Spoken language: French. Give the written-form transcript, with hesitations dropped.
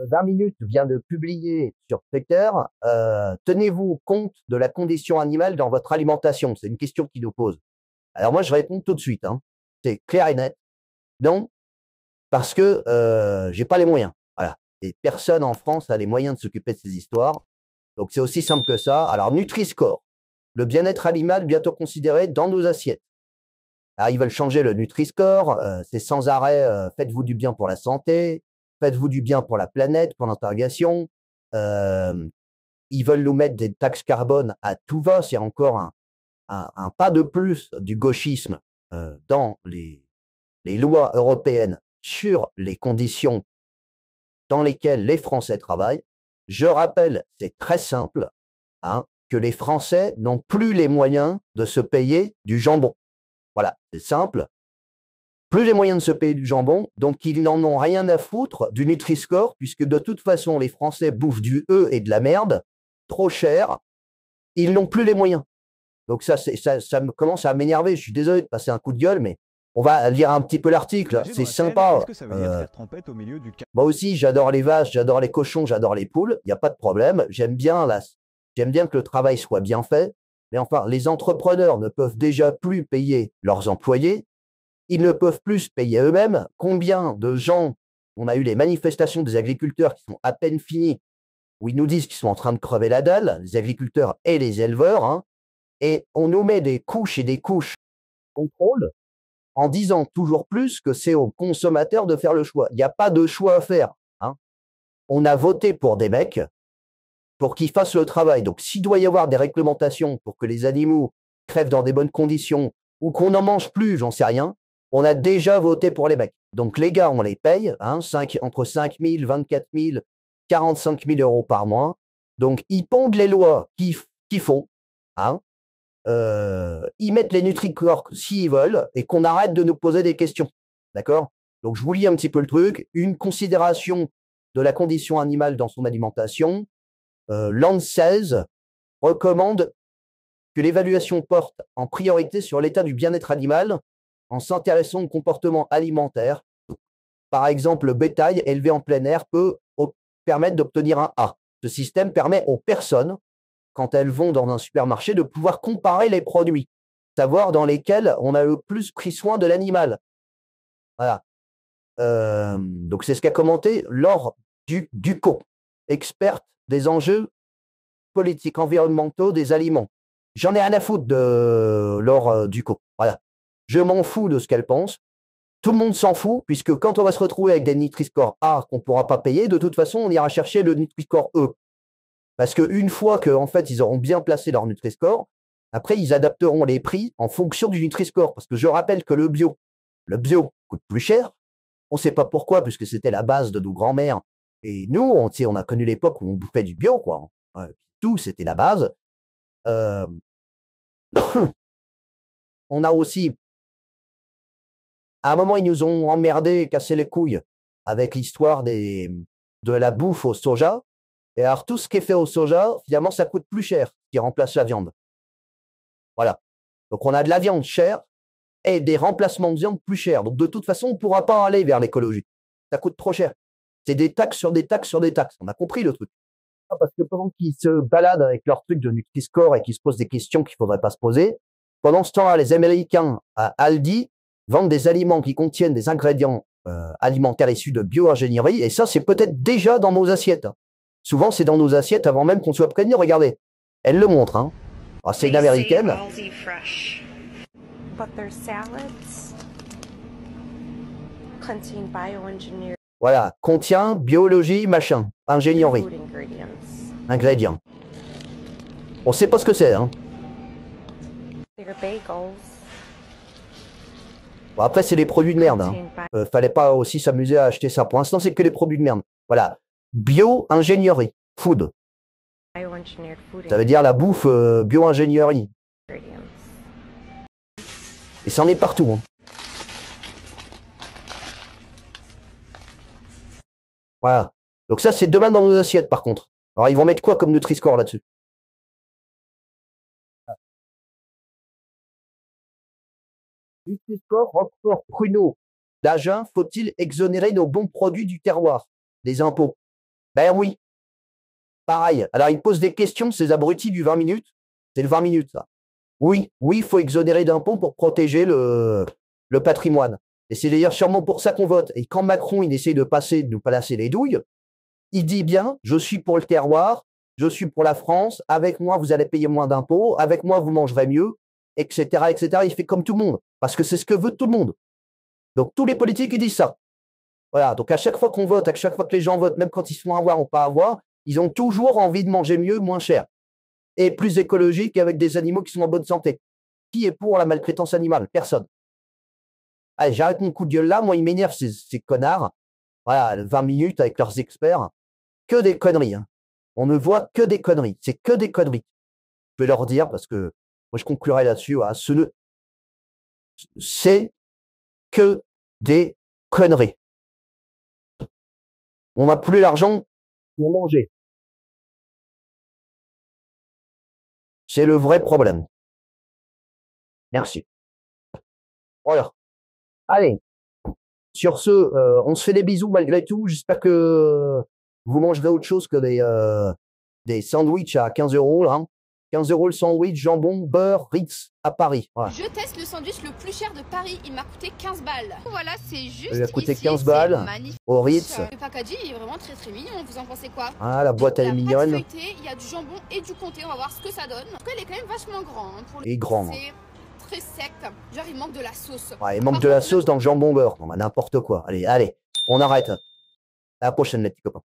20 minutes vient de publier sur Twitter, tenez-vous compte de la condition animale dans votre alimentation? C'est une question qu'il nous pose. Alors moi, je réponds tout de suite, hein. C'est clair et net. Non, parce que j'ai pas les moyens. Voilà. Et personne en France a les moyens de s'occuper de ces histoires. Donc c'est aussi simple que ça. Alors Nutri-Score, le bien-être animal bientôt considéré dans nos assiettes. Alors, ils veulent changer le Nutri-Score, c'est sans arrêt, faites-vous du bien pour la santé, faites-vous du bien pour la planète, pour l'interrogation. Ils veulent nous mettre des taxes carbone à tout va, c'est encore un pas de plus du gauchisme dans les lois européennes sur les conditions dans lesquelles les Français travaillent. Je rappelle, c'est très simple, hein, que les Français n'ont plus les moyens de se payer du jambon. Voilà, c'est simple. Plus les moyens de se payer du jambon, donc ils n'en ont rien à foutre du Nutri-Score, puisque de toute façon, les Français bouffent du E et de la merde, trop cher, ils n'ont plus les moyens. Donc ça me commence à m'énerver, je suis désolé de passer un coup de gueule, mais on va lire un petit peu l'article, c'est sympa. Moi aussi, j'adore les vaches, j'adore les cochons, j'adore les poules, il n'y a pas de problème, j'aime bien que le travail soit bien fait, mais enfin, les entrepreneurs ne peuvent déjà plus payer leurs employés, ils ne peuvent plus se payer eux-mêmes. Combien de gens, on a eu les manifestations des agriculteurs qui sont à peine finies, où ils nous disent qu'ils sont en train de crever la dalle, les agriculteurs et les éleveurs, hein, et on nous met des couches et des couches de contrôle en disant toujours plus que c'est aux consommateurs de faire le choix. Il n'y a pas de choix à faire, hein. On a voté pour des mecs pour qu'ils fassent le travail. Donc, s'il doit y avoir des réglementations pour que les animaux crèvent dans des bonnes conditions ou qu'on n'en mange plus, j'en sais rien, on a déjà voté pour les mecs. Donc, les gars, on les paye, hein, entre 5 000, 24 000, 45 000 euros par mois. Donc, ils pondent les lois qu'il faut, hein. Ils mettent les Nutri-Score s'ils veulent et qu'on arrête de nous poser des questions. D'accord? Donc, je vous lis un petit peu le truc. Une considération de la condition animale dans son alimentation. L'ANSES recommande que l'évaluation porte en priorité sur l'état du bien-être animal en s'intéressant au comportement alimentaire. Par exemple, le bétail élevé en plein air peut permettre d'obtenir un A. Ce système permet aux personnes, quand elles vont dans un supermarché, de pouvoir comparer les produits, savoir dans lesquels on a le plus pris soin de l'animal. Voilà. Donc, c'est ce qu'a commenté Laure Ducot, experte des enjeux politiques environnementaux des aliments. J'en ai rien à foutre de Laure Ducot. Voilà. Je m'en fous de ce qu'elle pense. Tout le monde s'en fout, puisque quand on va se retrouver avec des Nutri-Score A qu'on ne pourra pas payer, de toute façon, on ira chercher le Nutri-Score E. Parce qu'une fois qu'en fait, ils auront bien placé leur Nutri-Score, après, ils adapteront les prix en fonction du Nutri-Score. Parce que je rappelle que le bio coûte plus cher. On ne sait pas pourquoi, puisque c'était la base de nos grands-mères. Et nous, on a connu l'époque où on bouffait du bio, quoi. Tout, c'était la base. On a aussi, à un moment, ils nous ont emmerdé, cassé les couilles avec l'histoire de la bouffe au soja. Et alors, tout ce qui est fait au soja, finalement, ça coûte plus cher, qui remplace la viande. Voilà. Donc, on a de la viande chère et des remplacements de viande plus chers. Donc, de toute façon, on ne pourra pas aller vers l'écologie. Ça coûte trop cher. C'est des taxes sur des taxes sur des taxes. On a compris le truc. Parce que pendant qu'ils se baladent avec leur truc de Nutri-Score et qu'ils se posent des questions qu'il ne faudrait pas se poser, pendant ce temps-là, les Américains à Aldi vendent des aliments qui contiennent des ingrédients alimentaires issus de bio-ingénierie. Et ça, c'est peut-être déjà dans nos assiettes. Souvent, c'est dans nos assiettes avant même qu'on soit prévenu. Regardez, elle le montre, hein. Alors, c'est une américaine. Voilà, contient biologie, machin, ingénierie, ingrédients. On sait pas ce que c'est, hein. Bon, après, c'est des produits de merde, hein. Fallait pas aussi s'amuser à acheter ça. Pour l'instant, c'est que des produits de merde. Voilà, bio-ingénierie, food. Ça veut dire la bouffe bio-ingénierie. Et ça en est partout, hein. Voilà. Donc ça, c'est demain dans nos assiettes, par contre. Alors, ils vont mettre quoi comme Nutri-Score là-dessus? Nutri-Score, Roquefort, Pruneau, d'Agen, faut-il exonérer nos bons produits du terroir des impôts? Ben oui, pareil. Alors, ils posent des questions, ces abrutis du 20 minutes. C'est le 20 minutes, ça. Oui, oui, il faut exonérer d'impôts pour protéger le patrimoine. Et c'est d'ailleurs sûrement pour ça qu'on vote. Et quand Macron, il essaye de nous passer les douilles, il dit bien, je suis pour le terroir, je suis pour la France, avec moi, vous allez payer moins d'impôts, avec moi, vous mangerez mieux, etc., etc. Il fait comme tout le monde, parce que c'est ce que veut tout le monde. Donc, tous les politiques, ils disent ça. Voilà, donc à chaque fois qu'on vote, à chaque fois que les gens votent, même quand ils se font avoir ou pas avoir, ils ont toujours envie de manger mieux, moins cher. Et plus écologique avec des animaux qui sont en bonne santé. Qui est pour la maltraitance animale? Personne. Allez, j'arrête mon coup de gueule là. Moi, ils m'énervent, ces connards. Voilà, 20 minutes avec leurs experts. Que des conneries. Hein. On ne voit que des conneries. C'est que des conneries. Je vais leur dire, parce que moi, je conclurai là-dessus. Voilà, c'est que des conneries. On n'a plus l'argent pour manger. C'est le vrai problème. Merci. Voilà. Allez. Sur ce, on se fait des bisous malgré tout. J'espère que vous mangerez autre chose que des sandwichs à 15 euros. Là, hein. 15 euros le sandwich, jambon, beurre, Ritz à Paris. Voilà. Je teste le sandwich le plus cher de Paris. Il m'a coûté 15 balles. Voilà, c'est juste. Il a coûté ici, 15 balles au Ritz. Le packaging est vraiment très très mignon. Vous en pensez quoi? Ah, la boîte elle est mignonne. Il y a du jambon et du comté. On va voir ce que ça donne. En tout cas, il est quand même vachement grand. Hein, pour il est grand. C'est très sec. Genre, il manque de la sauce. Ouais, il manque de la sauce dans le jambon beurre. Non, bah, n'importe quoi. Allez, allez, on arrête. À la prochaine, les petits copains.